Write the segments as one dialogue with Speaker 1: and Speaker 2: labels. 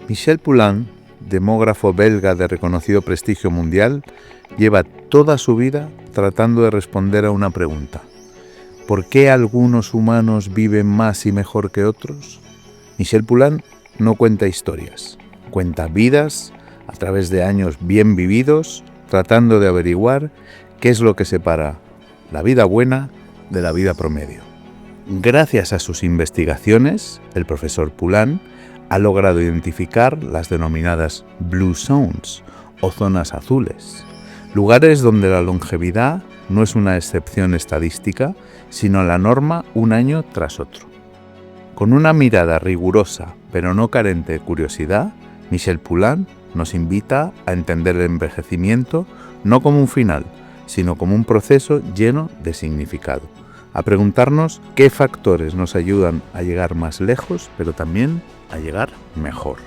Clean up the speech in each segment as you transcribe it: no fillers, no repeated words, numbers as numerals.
Speaker 1: Michel Poulain, demógrafo belga de reconocido prestigio mundial, lleva toda su vida tratando de responder a una pregunta. ¿Por qué algunos humanos viven más y mejor que otros? Michel Poulain no cuenta historias, cuenta vidas a través de años bien vividos, tratando de averiguar qué es lo que separa la vida buena de la vida promedio. Gracias a sus investigaciones, el profesor Poulain ha logrado identificar las denominadas Blue Zones o zonas azules, lugares donde la longevidad no es una excepción estadística, sino la norma un año tras otro. Con una mirada rigurosa, pero no carente de curiosidad, Michel Poulain nos invita a entender el envejecimiento no como un final, sino como un proceso lleno de significado, a preguntarnos qué factores nos ayudan a llegar más lejos, pero también a llegar mejor.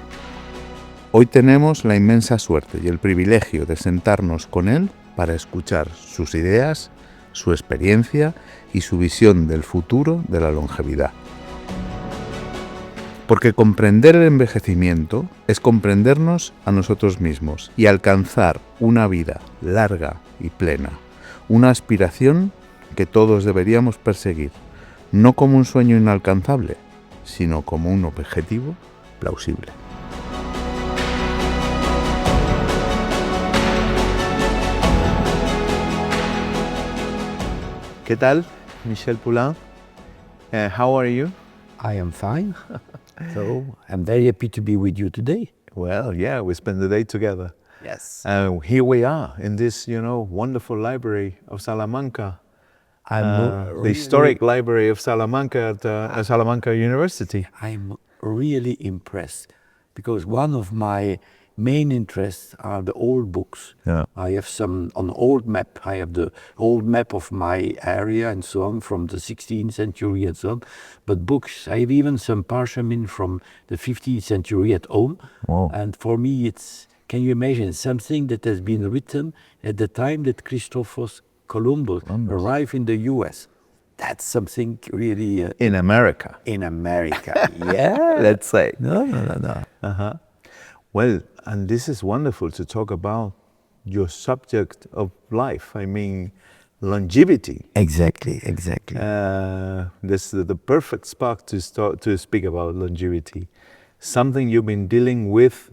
Speaker 1: Hoy tenemos la inmensa suerte y el privilegio de sentarnos con él para escuchar sus ideas, su experiencia y su visión del futuro de la longevidad. Porque comprender el envejecimiento es comprendernos a nosotros mismos y alcanzar una vida larga y plena, una aspiración que todos deberíamos perseguir, no como un sueño inalcanzable, sino como un objetivo plausible. ¿Qué tal, Michel Poulain? How are you?
Speaker 2: I am fine. So I'm very happy to be with you today.
Speaker 1: Well, yeah, we spend the day together.
Speaker 2: Yes.
Speaker 1: Here we are in this, wonderful library of Salamanca.
Speaker 2: I'm
Speaker 1: The historic library of Salamanca at Salamanca University.
Speaker 2: I'm really impressed because one of my main interests are the old books.
Speaker 1: Yeah.
Speaker 2: I have some on old map. I have the old map of my area and so on from the 16th century and so on. But books, I have even some parchment from the 15th century at home.
Speaker 1: Wow.
Speaker 2: And for me, can you imagine something that has been written at the time that Christopher Columbus arrived in the US? That's something really...
Speaker 1: In America.
Speaker 2: In America, yeah.
Speaker 1: Let's say.
Speaker 2: No.
Speaker 1: Uh-huh. Well, and this is wonderful to talk about your subject of life. I mean, longevity.
Speaker 2: Exactly.
Speaker 1: This is the perfect spot to speak about longevity. Something you've been dealing with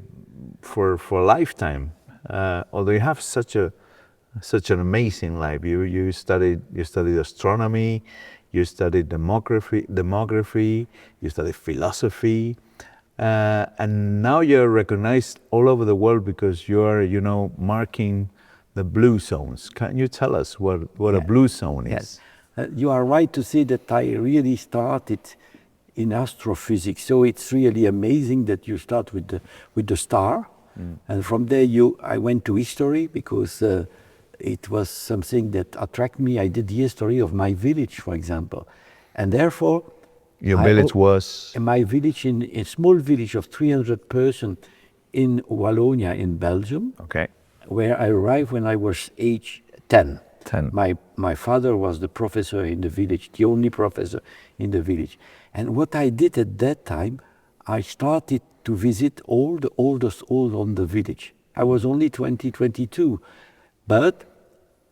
Speaker 1: for a lifetime. Although you have such an amazing life. You studied astronomy, you studied demography, you studied philosophy. And now you're recognized all over the world because you're, marking the blue zones. Can you tell us what a blue zone is?
Speaker 2: Yes. You are right to say that I really started in astrophysics. So it's really amazing that you start with the star. And from there I went to history because it was something that attracted me. I did the history of my village, for example. And therefore,
Speaker 1: your village was?
Speaker 2: My village, in a small village of 300 persons in Wallonia in Belgium.
Speaker 1: Okay.
Speaker 2: Where I arrived when I was age 10.
Speaker 1: 10.
Speaker 2: My father was the professor in the village, the only professor in the village. And what I did at that time, I started to visit all the oldest old on the village. I was only 22, but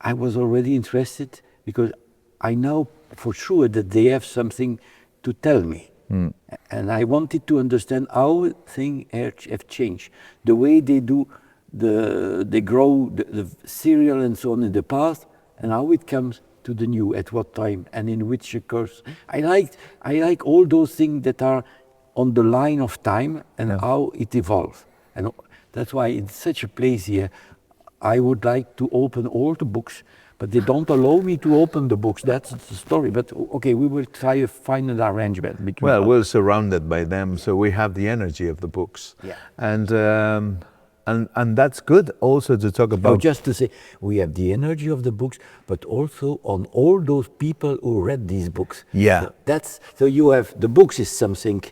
Speaker 2: I was already interested because I know for sure that they have something to tell me. And I wanted to understand how things have changed. The way they do, they grow the cereal and so on in the past, and how it comes to the new, at what time, and in which course. I like all those things that are on the line of time and how it evolves. And that's why in such a place here, I would like to open all the books, but they don't allow me to open the books. That's the story. But okay, we will try to find an arrangement.
Speaker 1: Well, we're surrounded by them, so we have the energy of the books.
Speaker 2: Yeah.
Speaker 1: And that's good also to talk about.
Speaker 2: No, just to say, we have the energy of the books, but also on all those people who read these books.
Speaker 1: Yeah.
Speaker 2: So you have, the books is something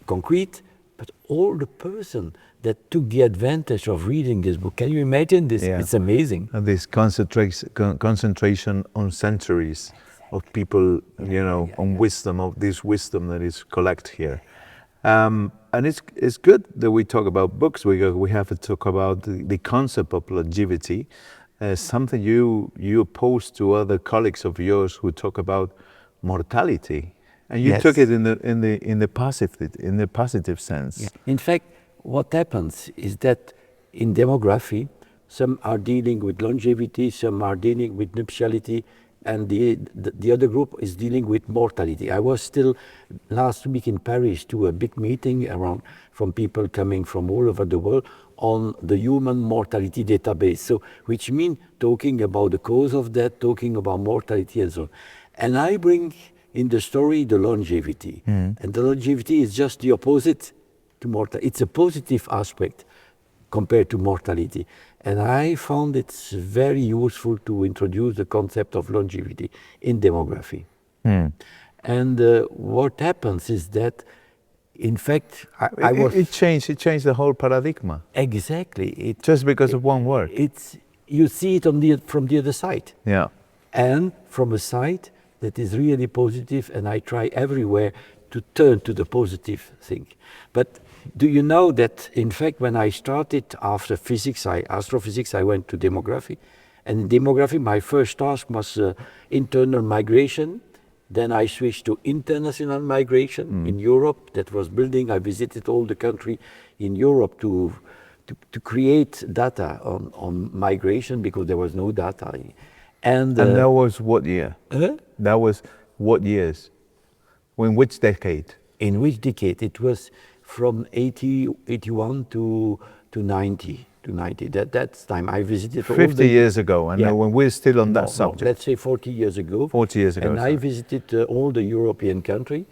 Speaker 2: concrete, but all the person that took the advantage of reading this book. Can you imagine this?
Speaker 1: Yeah.
Speaker 2: It's amazing.
Speaker 1: And this concentration on centuries of people, on wisdom, of this wisdom that is collected here. And it's good that we talk about books. We have to talk about the concept of longevity, something you oppose to other colleagues of yours who talk about mortality, and you took it in the positive sense.
Speaker 2: Yeah. In fact, what happens is that in demography, some are dealing with longevity, some are dealing with nuptiality, and the other group is dealing with mortality. I was still last week in Paris to a big meeting around from people coming from all over the world on the human mortality database. So, which means talking about the cause of death, talking about mortality and so on. And I bring in the story the longevity. And the longevity is just the opposite to mortality. It's a positive aspect compared to mortality. And I found it's very useful to introduce the concept of longevity in demography. And what happens is that, in fact,
Speaker 1: it changed the whole paradigm.
Speaker 2: Exactly.
Speaker 1: Just because of one word.
Speaker 2: You see it from the other side.
Speaker 1: Yeah.
Speaker 2: And from a side that is really positive, and I try everywhere to turn to the positive thing. But do you know that, in fact, when I started after astrophysics, I went to demography. And in demography, my first task was internal migration. Then I switched to international migration in Europe. That was building. I visited all the country in Europe to create data on migration, because there was no data. And
Speaker 1: that was what year? That was what years? In which decade?
Speaker 2: In which decade? It was from 81 to 90. That's time I visited.
Speaker 1: 50 years ago, and when we're still on that subject.
Speaker 2: Let's say 40 years ago.
Speaker 1: 40 years ago.
Speaker 2: And I visited all the European country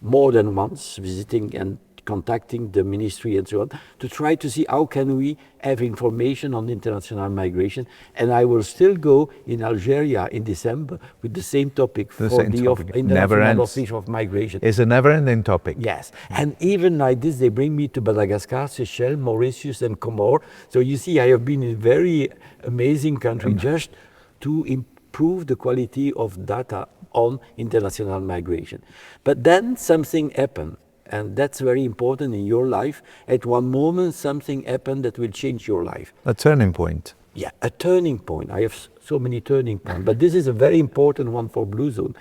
Speaker 2: more than once, visiting and contacting the ministry and so on, to try to see how can we have information on international migration. And I will still go in Algeria in December with the same topic for the International Office of Migration.
Speaker 1: It's a never-ending topic.
Speaker 2: Yes, and even like this, they bring me to Madagascar, Seychelles, Mauritius, and Comores. So you see, I have been in very amazing country just to improve the quality of data on international migration. But then something happened. And that's very important in your life. At one moment, something happened that will change your life.
Speaker 1: A turning point.
Speaker 2: Yeah, a turning point. I have so many turning points, but this is a very important one for Blue Zone.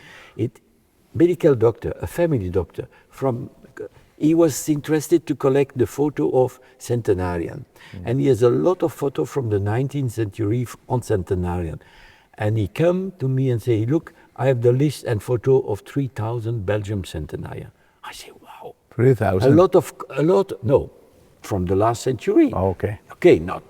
Speaker 2: Medical doctor, a family doctor, he was interested to collect the photo of centenarian. And he has a lot of photo from the 19th century on centenarian. And he come to me and say, look, I have the list and photo of 3,000 Belgium centenarian. I say, wow.
Speaker 1: 3,000?
Speaker 2: No, from the last century.
Speaker 1: Oh, okay.
Speaker 2: Not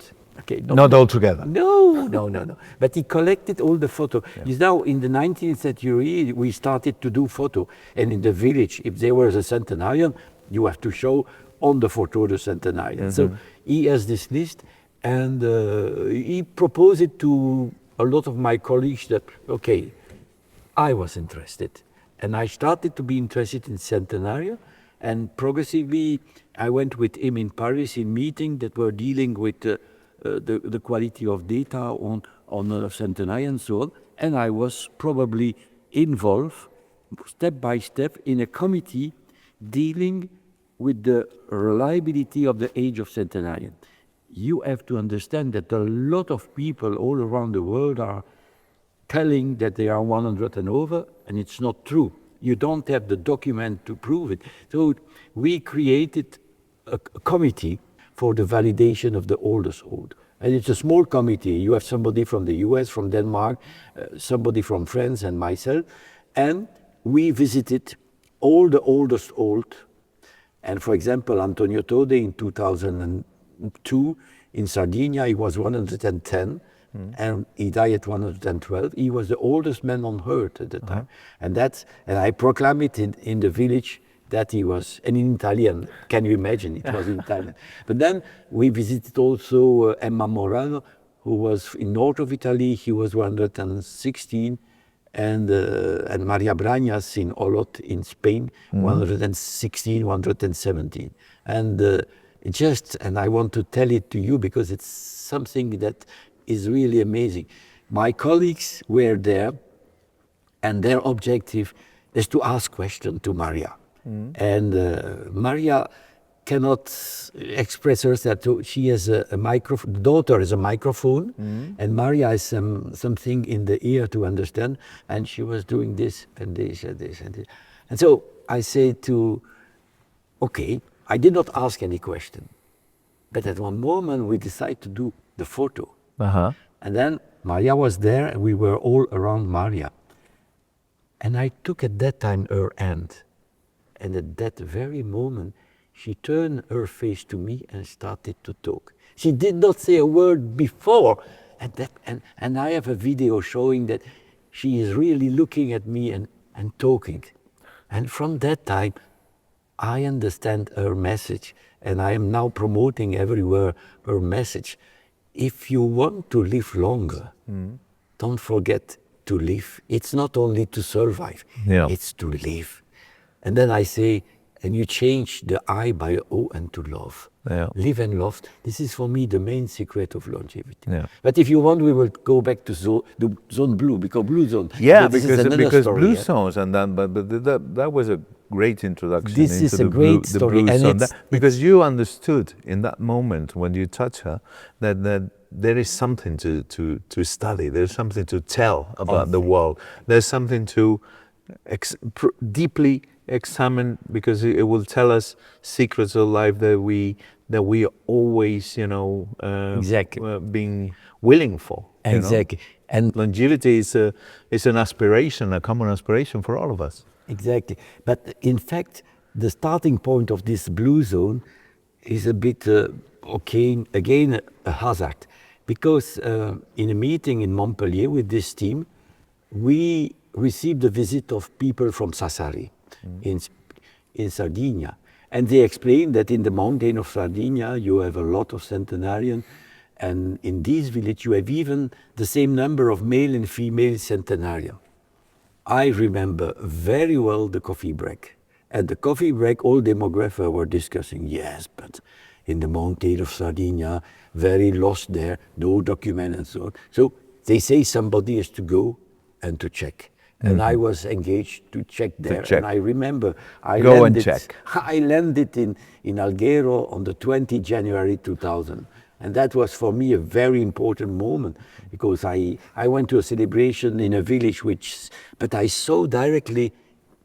Speaker 1: all together.
Speaker 2: No. But he collected all the photo. Yeah. Now, in the 19th century, we started to do photo. And in the village, if there was a centenarian, you have to show on the photo the centenarian. So he has this list, and he proposed it to a lot of my colleagues that, okay, I was interested. And I started to be interested in centenarian. And progressively, I went with him in Paris in meetings that were dealing with the quality of data on a centenarian and so on. And I was probably involved, step by step, in a committee dealing with the reliability of the age of centenarian. You have to understand that a lot of people all around the world are telling that they are 100 and over, and it's not true. You don't have the document to prove it. So we created a committee for the validation of the oldest old. And it's a small committee. You have somebody from the US, from Denmark, somebody from France, and myself. And we visited all the oldest old. And for example, Antonio Tode in 2002 in Sardinia, he was 110. And he died at 112. He was the oldest man on earth at the time. And I proclaimed it in the village that he was, and in Italian. Can you imagine? It was in Italian. But then we visited also Emma Morano, who was in north of Italy. He was 116. And Maria Brañas in Olot in Spain, 116, 117. And and I want to tell it to you because it's something that is really amazing. My colleagues were there, and their objective is to ask questions to Maria. And Maria cannot express herself. So she has a microphone. The daughter has a microphone, and Maria has something in the ear to understand. And she was doing this and this and this and this. And so I say okay, I did not ask any question. But at one moment we decided to do the photo. And then Maria was there and we were all around Maria. And I took at that time her hand. And at that very moment, she turned her face to me and started to talk. She did not say a word before. And I have a video showing that she is really looking at me and talking. And from that time, I understand her message. And I am now promoting everywhere her message. If you want to live longer, don't forget to live. It's not only to survive, it's to live. And then I say, and you change the I by O and to love. Live and love. This is for me the main secret of longevity. But if you want, we will go back to zone blue, because blue zone.
Speaker 1: Yeah,
Speaker 2: because
Speaker 1: blue zones, and then, but that was a great introduction.
Speaker 2: This is a great story,
Speaker 1: and because you understood in that moment when you touch her that there is something to study. There's something to tell about the world. There's something to deeply examine, because it will tell us secrets of life that we always, being willing for.
Speaker 2: Exactly.
Speaker 1: And longevity is an aspiration, a common aspiration for all of us.
Speaker 2: Exactly. But in fact, the starting point of this blue zone is a bit, again, a hazard. Because in a meeting in Montpellier with this team, we received a visit of people from Sassari in Sardinia. And they explained that in the mountain of Sardinia, you have a lot of centenarians. And in this village, you have even the same number of male and female centenarians. I remember very well the coffee break. At the coffee break, all demographers were discussing, yes, but in the mountain of Sardinia, very lost there, no document and so on. So they say somebody has to go and to check. And I was engaged to check there. And I remember I landed in Alghero on the 20th January 2000. And that was for me a very important moment, because I went to a celebration in a village but I saw directly,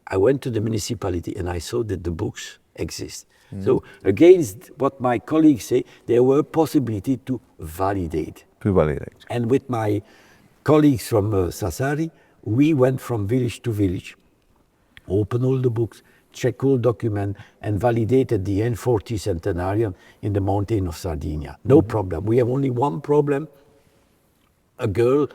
Speaker 2: I went to the municipality and I saw that the books exist. So against what my colleagues say, there were possibility to validate. And with my colleagues from Sassari, we went from village to village, open all the books, check all documents, and validated the N40 centenarian in the mountain of Sardinia. No problem. We have only one problem. A girl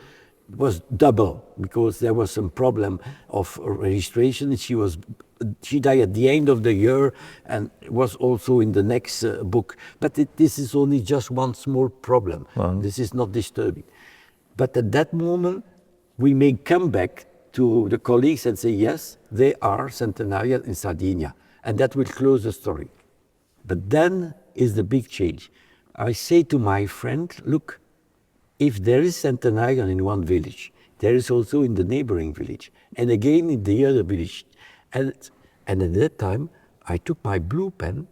Speaker 2: was double, because there was some problem of registration. She died at the end of the year and was also in the next book. But this is only just one small problem. This is not disturbing. But at that moment, we may come back to the colleagues and say, yes, they are centenarians in Sardinia. And that will close the story. But then is the big change. I say to my friend, look, if there is centenarian in one village, there is also in the neighboring village, and again in the other village. And at that time, I took my blue pen,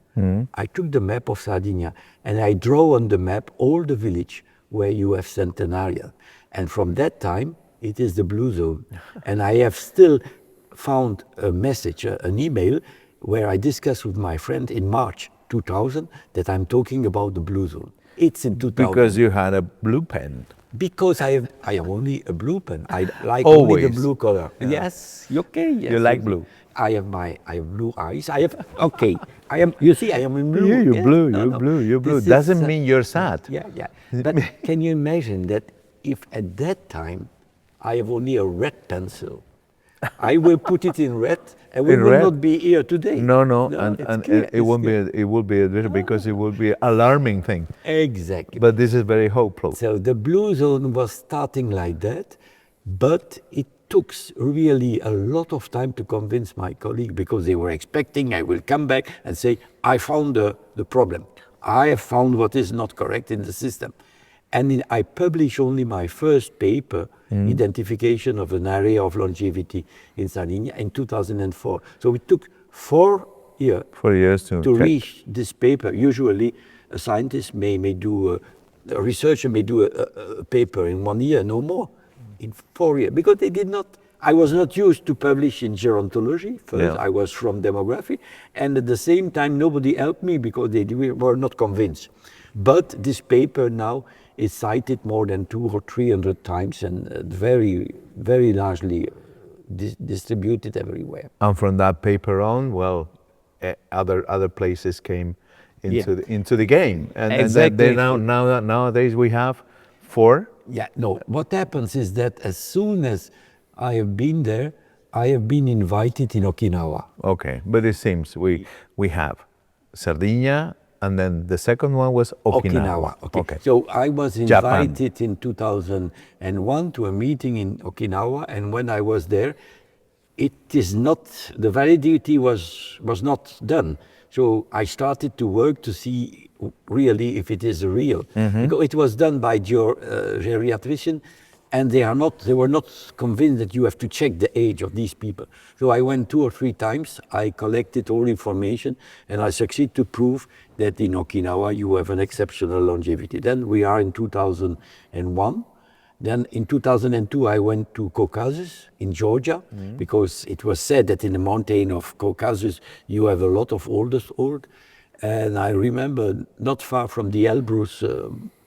Speaker 2: I took the map of Sardinia, and I draw on the map all the village where you have centenarian. And from that time, it is the blue zone. And I have still found a message, an email, where I discussed with my friend in March 2000 that I'm talking about the blue zone. It's in 2000.
Speaker 1: Because you had a blue pen.
Speaker 2: Because I have only a blue pen. I like
Speaker 1: Always.
Speaker 2: only the blue color.
Speaker 1: Yeah.
Speaker 2: Yes, okay. Yes,
Speaker 1: you like blue.
Speaker 2: I have blue eyes. You see, I am in blue.
Speaker 1: Yeah, you're
Speaker 2: yes?
Speaker 1: blue,
Speaker 2: No,
Speaker 1: you're
Speaker 2: no.
Speaker 1: blue, you're blue.
Speaker 2: This
Speaker 1: Doesn't
Speaker 2: is,
Speaker 1: mean you're sad.
Speaker 2: Yeah. But can you imagine that if at that time I have only a red pencil, I will put it in red, and we will not be here today.
Speaker 1: No, and it won't be. It will be a little, because it will be an alarming thing.
Speaker 2: Exactly.
Speaker 1: But this is very hopeful.
Speaker 2: So the blue zone was starting like that, but it took really a lot of time to convince my colleague, because they were expecting I will come back and say, I found the problem. I have found what is not correct in the system. And I published only my first paper, Identification of an Area of Longevity in Sardinia, in 2004. So it took 4 years
Speaker 1: 4 years to check.
Speaker 2: reach this paper. Usually, a scientist may do, a researcher may do a paper in 1 year, no more, in 4 years, because they did not. I was not used to publish in gerontology. First, I was from demography, and at the same time, nobody helped me because they were not convinced. But this paper now is cited more than 200 or 300 times and very, very largely distributed everywhere.
Speaker 1: And from that paper on, well, other places came into the game, and
Speaker 2: Exactly.
Speaker 1: Nowadays we have 4.
Speaker 2: Yeah, no. What happens is that as soon as I have been there, I have been invited in Okinawa.
Speaker 1: Okay, but it seems we have Sardinia, and then the second one was Okinawa.
Speaker 2: Okay. So I was invited in 2001 to a meeting in Okinawa, and when I was there, the validity was not done. So I started to work to see really if it is real. Because it was done by geriatrician, and they were not convinced that you have to check the age of these people. So I went 2 or 3 times, I collected all information, and I succeeded to prove that in Okinawa you have an exceptional longevity. Then we are in 2001. Then in 2002 I went to Caucasus in Georgia, because it was said that in the mountain of Caucasus you have a lot of old. And I remember not far from the Elbrus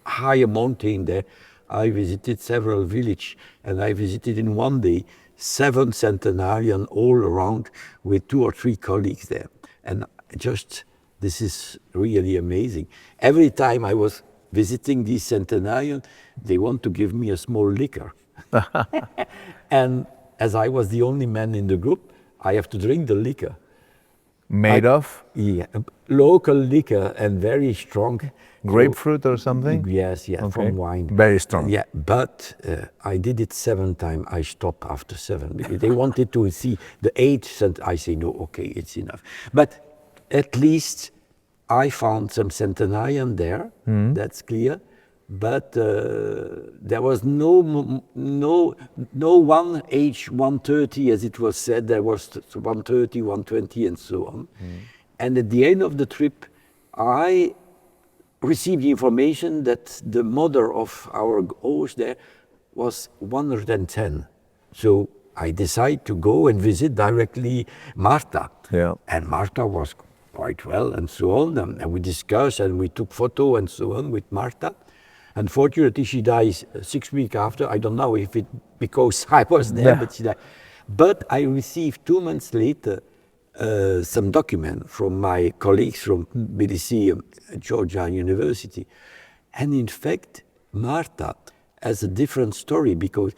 Speaker 2: higher mountain there, I visited several villages, and I visited in one day 7 centenarians all around with 2 or 3 colleagues there. And this is really amazing. Every time I was visiting these centenarians, they want to give me a small liquor. And as I was the only man in the group, I have to drink the liquor.
Speaker 1: Made of?
Speaker 2: Yeah, local liquor and very strong.
Speaker 1: Grapefruit or something?
Speaker 2: Yes, okay. From wine.
Speaker 1: Very strong.
Speaker 2: Yeah, but I did it 7 times. I stopped after 7 because they wanted to see the age, and I say, no, okay, it's enough. But at least I found some centenarian there, that's clear. But there was no one age 130 as it was said. There was 130, 120 and so on. And at the end of the trip, I received the information that the mother of our host there was 110. So I decided to go and visit directly Marta.
Speaker 1: Yeah.
Speaker 2: And Marta was quite well and so on. And we discussed and we took photo and so on with Marta. Unfortunately, she dies 6 weeks after. I don't know if it because I was there, but she died. But I received 2 months later some document from my colleagues from BDC, Georgia University. And in fact, Marta has a different story because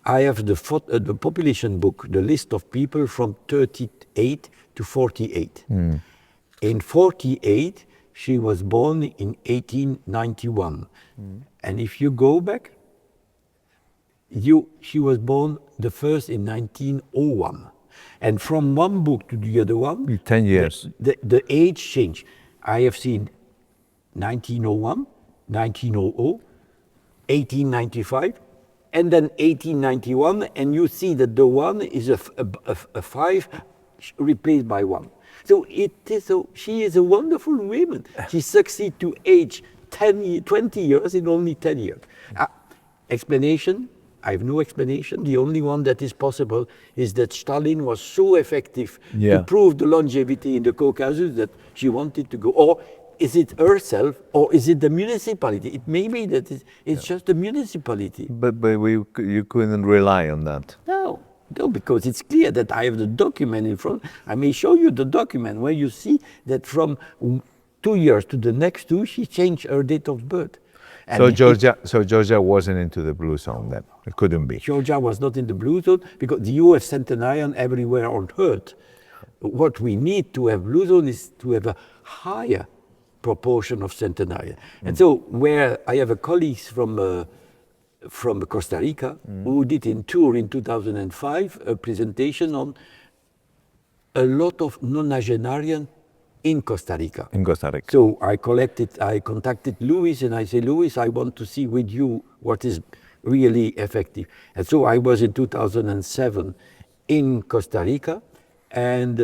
Speaker 2: I have the population book, the list of people from 38 to 48. In 48, she was born in 1891. And if you go back, she was born the first in 1901. And from one book to the other one,
Speaker 1: 10 years.
Speaker 2: The age changed. I have seen 1901, 1900, 1895, and then 1891, and you see that the 1 is a 5 replaced by 1. So she is a wonderful woman. She succeeds to age 20 years in only 10 years. Explanation? I have no explanation. The only one that is possible is that Stalin was so effective to prove the longevity in the Caucasus that she wanted to go. Or is it herself, or is it the municipality? It may be that it's just the municipality.
Speaker 1: But you couldn't rely on that.
Speaker 2: No, because it's clear that I have the document in front. I may show you the document where you see that from 2 years to the next 2, she changed her date of birth.
Speaker 1: And so Georgia wasn't into the blue zone then? It couldn't be.
Speaker 2: Georgia was not in the blue zone because you have centenarian everywhere on Earth. What we need to have blue zone is to have a higher proportion of centenarian. And so where I have a colleague from Costa Rica who did in tour in 2005 a presentation on a lot of nonagenarian in Costa Rica.
Speaker 1: In Costa Rica.
Speaker 2: So I contacted Luis and I said, Luis, I want to see with you what is really effective. And so I was in 2007 in Costa Rica, and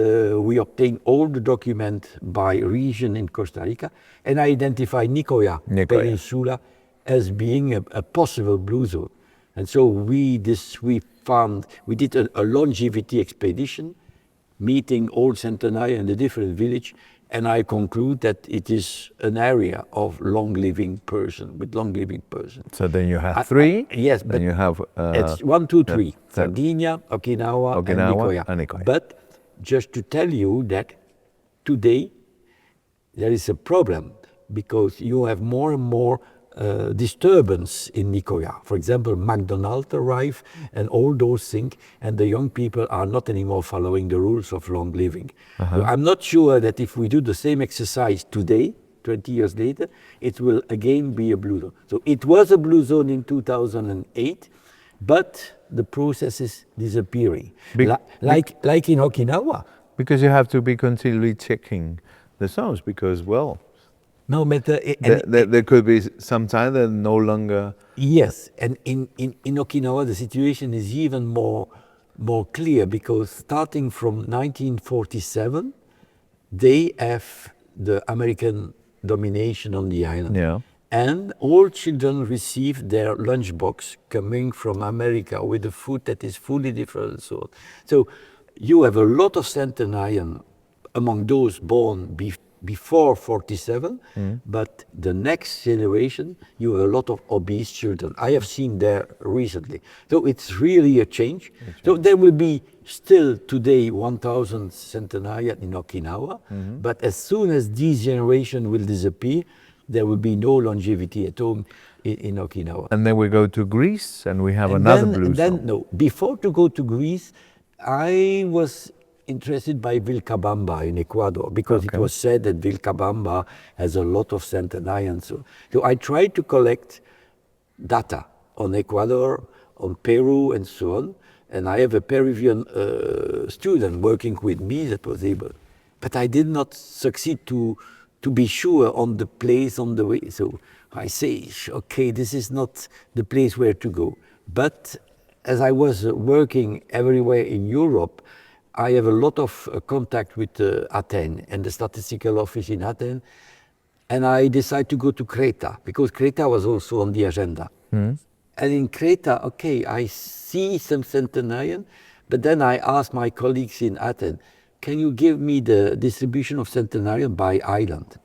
Speaker 2: we obtained all the documents by region in Costa Rica, and I identified Nicoya Peninsula as being a possible blue zone. And so we did a longevity expedition, meeting all centenarians in the different village, and I conclude that it is an area of long-living person.
Speaker 1: So then you have three.
Speaker 2: Yes,
Speaker 1: then you have.
Speaker 2: It's 1, 2, 3. Sardinia, Okinawa, and Nicoya. But just to tell you that today there is a problem because you have more and more disturbance in Nicoya. For example, McDonald's arrive and all those things, and the young people are not anymore following the rules of long living. So I'm not sure that if we do the same exercise today, 20 years later, it will again be a blue zone. So it was a blue zone in 2008, but the process is disappearing. Like in Okinawa.
Speaker 1: Because you have to be continually checking the zones because, well,
Speaker 2: no matter.
Speaker 1: There could be some time that no longer.
Speaker 2: Yes, and in Okinawa the situation is even more clear because starting from 1947, they have the American domination on the island.
Speaker 1: Yeah.
Speaker 2: And all children receive their lunchbox coming from America with a food that is fully different. So you have a lot of centenarians among those born before 47, but the next generation, you have a lot of obese children. I have seen there recently. So it's really a change. So there will be still today 1,000 centenarians in Okinawa, but as soon as this generation will disappear, there will be no longevity at home in Okinawa.
Speaker 1: And then we go to Greece and we have another blue zone.
Speaker 2: No, before to go to Greece, I was interested by Vilcabamba in Ecuador because it was said that Vilcabamba has a lot of centenarians. So I tried to collect data on Ecuador, on Peru, and so on. And I have a Peruvian student working with me that was able. But I did not succeed to be sure on the place, on the way. So I say, okay, this is not the place where to go. But as I was working everywhere in Europe, I have a lot of contact with Athens and the statistical office in Athens. And I decided to go to Creta because Creta was also on the agenda. And in Creta, okay, I see some centenarian, but then I asked my colleagues in Athens, can you give me the distribution of centenarian by island?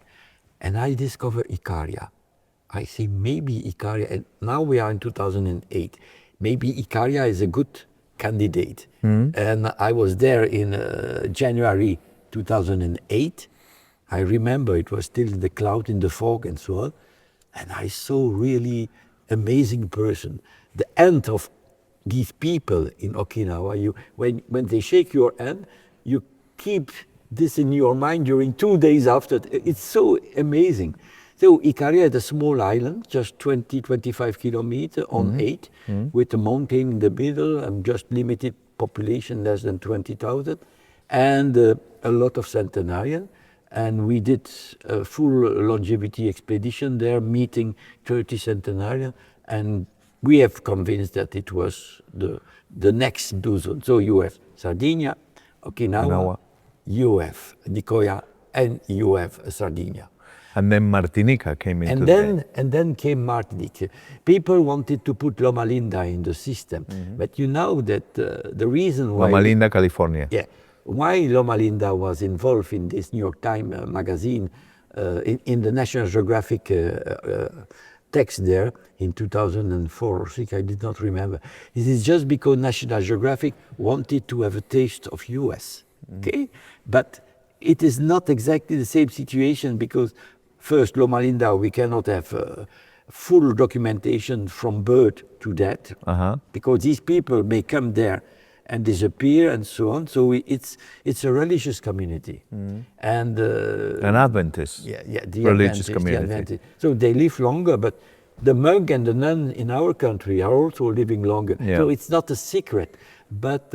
Speaker 2: And I discovered Icaria. I say maybe Icaria, and now we are in 2008, maybe Icaria is a good candidate. And I was there in January 2008. I remember it was still the cloud in the fog and so on. And I saw really amazing person. The end of these people in Okinawa, when they shake your hand, you keep this in your mind during 2 days after. It's so amazing. So Icaria is a small island, just 20-25 kilometers on 8, with a mountain in the middle and just limited population, less than 20,000, and a lot of centenarians. And we did a full longevity expedition there, meeting 30 centenarians, and we have convinced that it was the next blue zone. So you have Sardinia, Okinawa, you have Nicoya, and you have Sardinia.
Speaker 1: And then Martinica came into
Speaker 2: And then came Martinique. People wanted to put Loma Linda in the system, but you know that the reason why...
Speaker 1: Loma Linda, California.
Speaker 2: Yeah. Why Loma Linda was involved in this New York Times magazine, in the National Geographic text there in 2004 or 6, I did not remember. It is just because National Geographic wanted to have a taste of US, okay? But it is not exactly the same situation because first, Loma Linda, we cannot have full documentation from birth to death because these people may come there and disappear and so on. So it's a religious community. And
Speaker 1: an Adventist
Speaker 2: the
Speaker 1: religious
Speaker 2: Adventist,
Speaker 1: community.
Speaker 2: So they live longer, but the monk and the nun in our country are also living longer.
Speaker 1: Yeah.
Speaker 2: So it's not a secret. But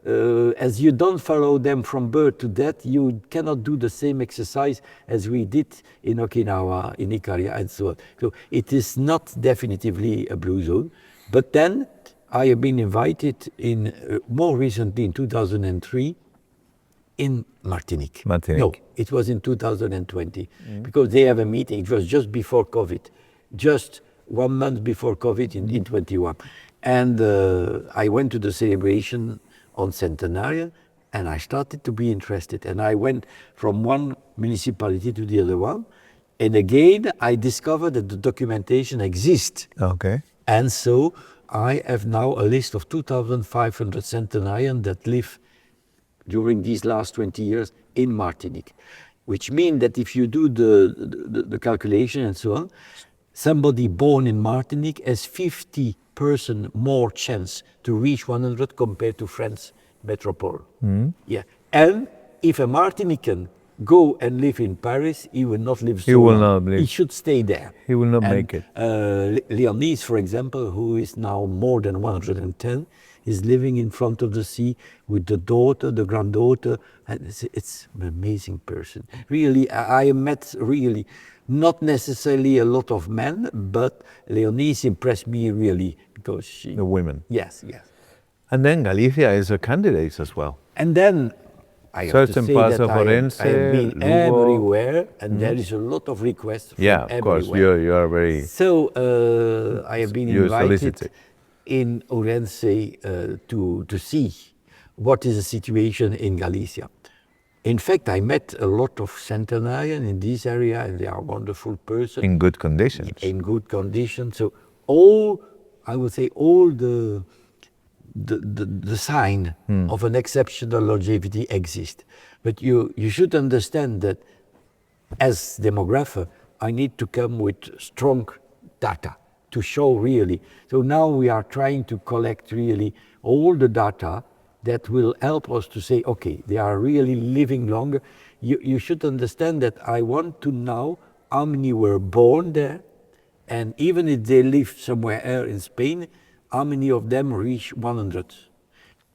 Speaker 2: as you don't follow them from birth to death, you cannot do the same exercise as we did in Okinawa, in Icaria, and so on. So it is not definitively a blue zone. But then I have been invited in more recently in 2003 in Martinique.
Speaker 1: Martinique.
Speaker 2: No, it was in 2020 because they have a meeting. It was just before COVID, just 1 month before COVID in 21. And I went to the celebration on Centenarian and I started to be interested. And I went from one municipality to the other one. And again, I discovered that the documentation exists.
Speaker 1: Okay.
Speaker 2: And so I have now a list of 2,500 centenarians that live during these last 20 years in Martinique, which means that if you do the calculation and so on, somebody born in Martinique has 50% more chance to reach 100 compared to France metropole. Yeah. And if a Martinican go and live in Paris, he will not live so long. He should stay there.
Speaker 1: He will not make it.
Speaker 2: Leonise, for example, who is now more than 110, is living in front of the sea with the daughter, the granddaughter, and it's an amazing person. Really, I met really not necessarily a lot of men, but Leonise impressed me really because she...
Speaker 1: The women.
Speaker 2: Yes, yes.
Speaker 1: And then Galicia is a candidate as well.
Speaker 2: And then I have to say that I have been everywhere, and there is a lot of requests from everywhere.
Speaker 1: Of course, you are very...
Speaker 2: So I have been invited in Ourense to see what is the situation in Galicia. In fact, I met a lot of centenarians in this area, and they are wonderful persons.
Speaker 1: In good conditions.
Speaker 2: In good conditions. So all, I would say, all the sign of an exceptional longevity exists. But you should understand that as demographer, I need to come with strong data to show really. So now we are trying to collect really all the data that will help us to say, okay, they are really living longer. You should understand that I want to know how many were born there, and even if they live somewhere else in Spain, how many of them reach 100?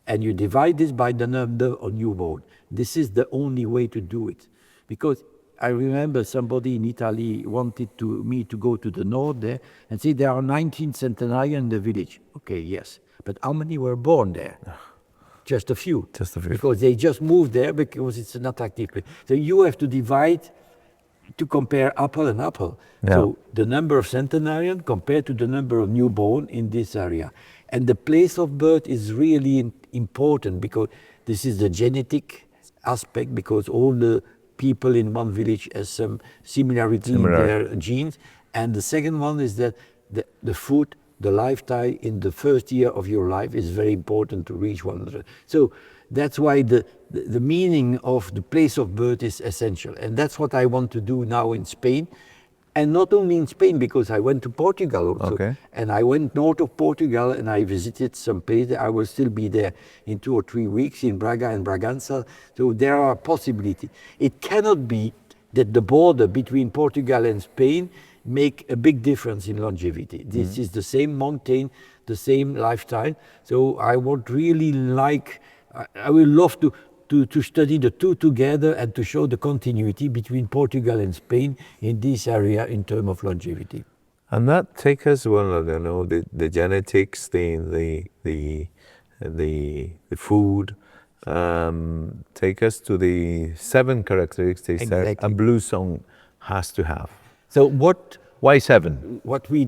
Speaker 2: And you divide this by the number of newborn. This is the only way to do it. Because I remember somebody in Italy wanted me to go to the north there and say there are 19 centenarians in the village. Okay, yes. But how many were born there? Just a few.
Speaker 1: Just a few.
Speaker 2: Because they just moved there because it's an attractive place. So you have to divide to compare apple and apple. Yeah. So the number of centenarians compared to the number of newborn in this area. And the place of birth is really important because this is the genetic aspect, because all the people in one village have some similarity in their genes. And the second one is that the food, the lifestyle in the first year of your life is very important to reach 100. So that's why the meaning of the place of birth is essential. And that's what I want to do now in Spain. And not only in Spain, because I went to Portugal also. Okay. And I went north of Portugal and I visited some places. I will still be there in 2 or 3 weeks in Braga and Bragança. So there are possibilities. It cannot be that the border between Portugal and Spain make a big difference in longevity. This is the same mountain, the same lifestyle. So I would really like, I would love to study the two together and to show the continuity between Portugal and Spain in this area in terms of longevity.
Speaker 1: And that takes us, well, you know, the genetics, the food, take us to the 7 characteristics that a blue zone has to have.
Speaker 2: So
Speaker 1: why 7?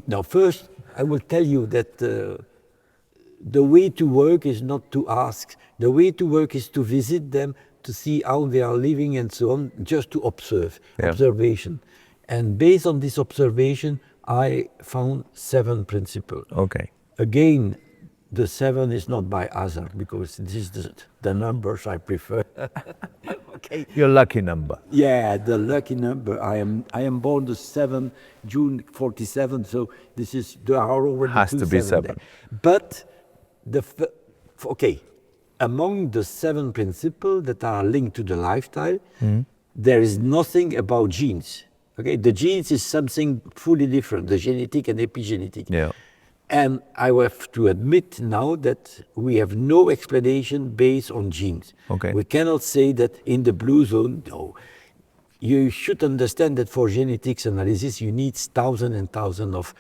Speaker 2: Now first, I will tell you that the way to work is not to ask. The way to work is to visit them, to see how they are living and so on, just to observe, observation. And based on this observation, I found 7 principles.
Speaker 1: Okay.
Speaker 2: Again, the 7 is not by hazard, because this is the numbers I prefer. Okay.
Speaker 1: Your lucky number.
Speaker 2: Yeah, the lucky number. I am born the 7th June 47, so there are already
Speaker 1: has to be 7.
Speaker 2: There. But among the 7 principles that are linked to the lifestyle, there is nothing about genes. Okay, the genes is something fully different, the genetic and epigenetic.
Speaker 1: Yeah.
Speaker 2: And I have to admit now that we have no explanation based on genes.
Speaker 1: Okay.
Speaker 2: We cannot say that in the blue zone, no. You should understand that for genetics analysis, you need thousands and thousands of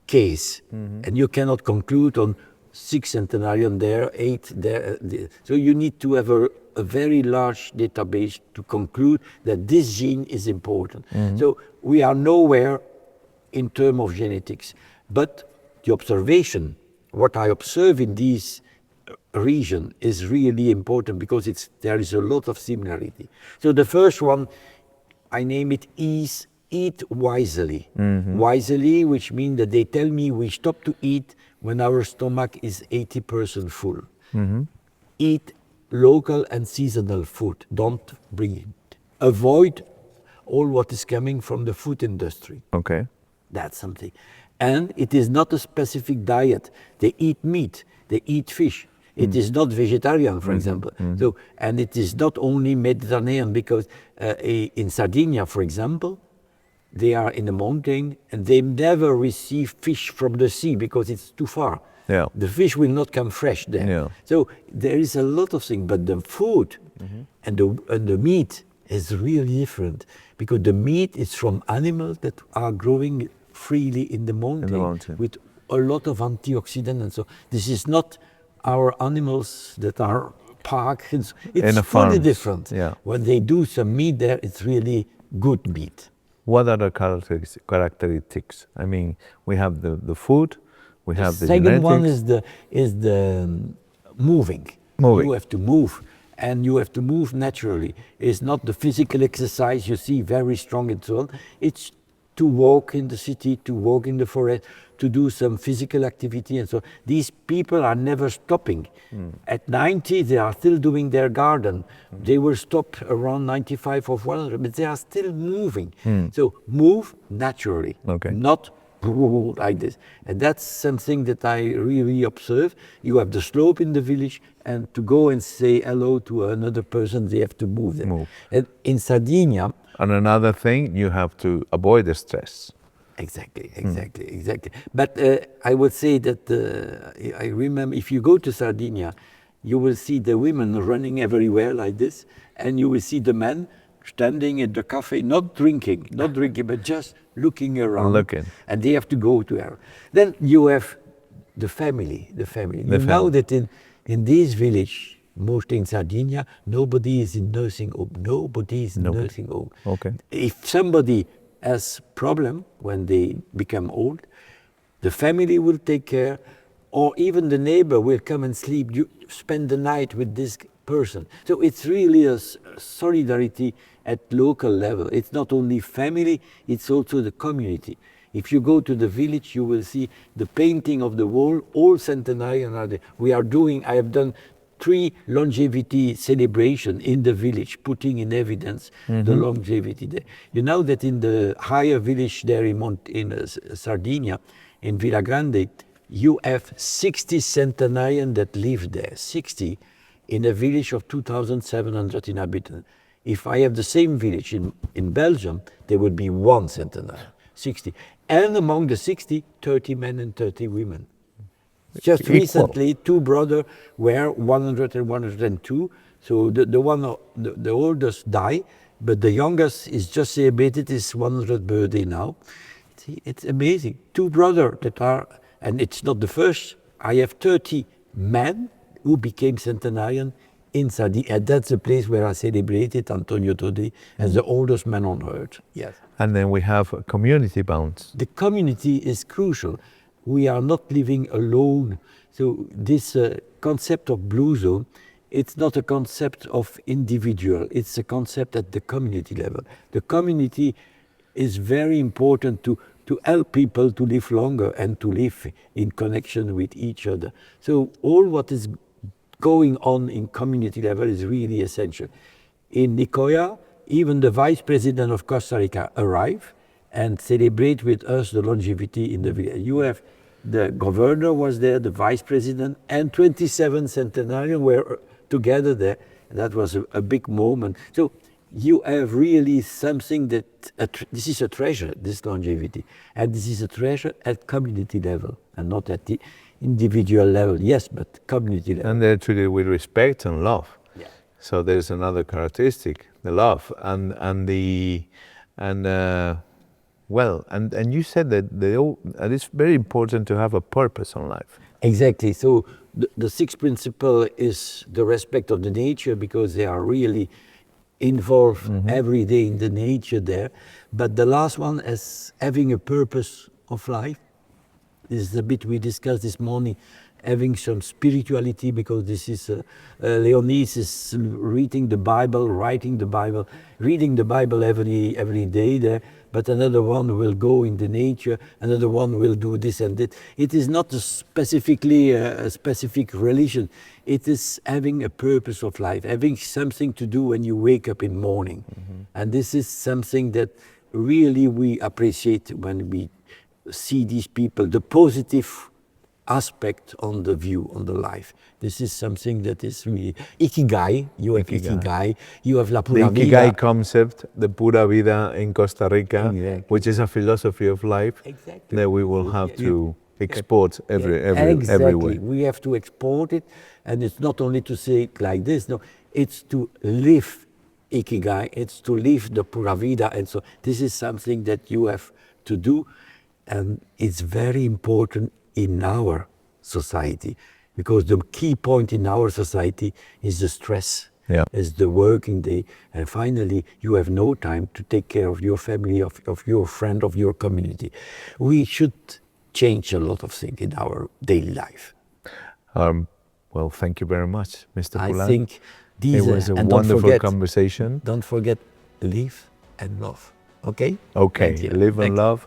Speaker 2: cases. And you cannot conclude on 6 centenarians there, 8 there. So you need to have a very large database to conclude that this gene is important. So we are nowhere in terms of genetics, but the observation, what I observe in these region is really important because there is a lot of similarity. So the first one, I name it eat wisely. Wisely, which means that they tell me we stop to eat when our stomach is 80% full. Eat local and seasonal food. Don't bring it. Avoid all what is coming from the food industry.
Speaker 1: Okay.
Speaker 2: That's something. And it is not a specific diet. They eat meat, they eat fish. It is not vegetarian, for example. So, and it is not only Mediterranean, because in Sardinia, for example, they are in the mountain and they never receive fish from the sea because it's too far.
Speaker 1: Yeah.
Speaker 2: The fish will not come fresh there.
Speaker 1: Yeah.
Speaker 2: So there is a lot of things, but the food and the meat is really different, because the meat is from animals that are growing freely in the mountain, with a lot of antioxidants. And so this is not our animals that are parked. It's fully different.
Speaker 1: Yeah.
Speaker 2: When they do some meat there, it's really good meat.
Speaker 1: What are the characteristics? I mean, we have the food, we have the
Speaker 2: second
Speaker 1: genetics.
Speaker 2: one is the moving. You have to move, and you have to move naturally. It's not the physical exercise you see very strong and so on. It's to walk in the city, to walk in the forest, to do some physical activity. And so these people are never stopping. At 90, they are still doing their garden. They will stop around 95 or 100, but they are still moving. So move naturally, not like this. And that's something that I really observe. You have the slope in the village, and to go and say hello to another person, they have to move them. And in Sardinia,
Speaker 1: and another thing, you have to avoid the stress.
Speaker 2: Exactly. But I would say that I remember, if you go to Sardinia, you will see the women running everywhere like this, and you will see the men standing at the cafe, not drinking, but just looking around. And they have to go to her. Then you have the family. You know that in this village, mostly in Sardinia, nobody is in nursing home. Nursing home. If somebody has problem when they become old, the family will take care, or even the neighbor will come and sleep. You spend the night with this person. So it's really a solidarity at local level. It's not only family, it's also the community. If you go to the village, you will see the painting of the wall, all centenarian are there. I have done 3 longevity celebration in the village, putting in evidence the longevity there. You know that in the higher village there in Sardinia, in Villa Grande, you have 60 centenarians that live there, 60, in a village of 2,700 inhabitants. If I have the same village in Belgium, there would be 1 centenarian, 60. And among the 60, 30 men and 30 women. Just recently, 2 brothers were 100 and 102. So the oldest died, but the youngest is just celebrated his 100th birthday now. See, it's amazing. 2 brothers that are, and it's not the first. I have 30 men who became centenarian in Sardinia. And that's the place where I celebrated Antonio Todi as the oldest man on earth. Yes.
Speaker 1: And then we have community bonds.
Speaker 2: The community is crucial. We are not living alone. So this concept of Blue Zone, it's not a concept of individual, it's a concept at the community level. The community is very important to help people to live longer and to live in connection with each other. So all what is going on in community level is really essential. In Nicoya, even the vice president of Costa Rica arrived and celebrate with us the longevity in the village. You have the governor was there, the vice president, and 27 centenarians were together there. And that was a big moment. So you have really something that, this is a treasure, this longevity. And this is a treasure at community level and not at the individual level. Yes, but community level.
Speaker 1: And they're treated with respect and love.
Speaker 2: Yeah.
Speaker 1: So there's another characteristic, the love and you said that it's very important to have a purpose in life.
Speaker 2: Exactly. So the sixth principle is the respect of the nature, because they are really involved every day in the nature there. But the last one is having a purpose of life. This is a bit we discussed this morning, having some spirituality, because this is Leonise is reading the Bible, writing the Bible, reading the Bible every day there. But another one will go in the nature, another one will do this and that. It is not specifically a specific religion. It is having a purpose of life, having something to do when you wake up in the morning. And this is something that really we appreciate when we see these people, the positive aspect on the view, on the life. This is something that is really Ikigai. You have Ikigai. You have La Pura
Speaker 3: The
Speaker 2: Vida.
Speaker 3: Ikigai concept, the Pura Vida in Costa Rica,
Speaker 2: Exactly.
Speaker 3: which is a philosophy of life
Speaker 2: Exactly.
Speaker 3: that we will have to export everywhere.
Speaker 2: Exactly. We have to export it, and it's not only to say it like this. No, it's to live Ikigai. It's to live the Pura Vida, and so this is something that you have to do, and it's very important in our society, because the key point in our society is the stress, is the working day, and finally you have no time to take care of your family, of your friend, of your community. We should change a lot of things in our daily life.
Speaker 3: Well, thank you very much, Mr. Poulain.
Speaker 2: I think these
Speaker 3: it was a
Speaker 2: and
Speaker 3: wonderful conversation.
Speaker 2: Don't forget, live and love. Okay?
Speaker 3: Okay,
Speaker 2: Thank you.
Speaker 3: live and
Speaker 2: Thank you.
Speaker 3: love,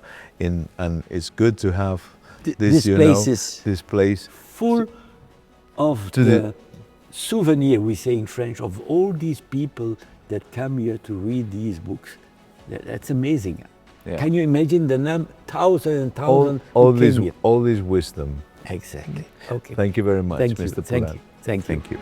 Speaker 3: and it's good to have
Speaker 2: This place is
Speaker 3: this place
Speaker 2: full of the souvenir, we say in French, of all these people that come here to read these books. That's amazing.
Speaker 3: Yeah.
Speaker 2: Can you imagine the number, thousands and thousands
Speaker 3: all
Speaker 2: who
Speaker 3: this
Speaker 2: came here?
Speaker 3: all this wisdom.
Speaker 2: Exactly. Okay.
Speaker 3: Thank you very much,
Speaker 2: Thank you.
Speaker 3: Mr.
Speaker 2: Thank
Speaker 3: Poulain.
Speaker 2: you. Thank you.
Speaker 3: Thank you.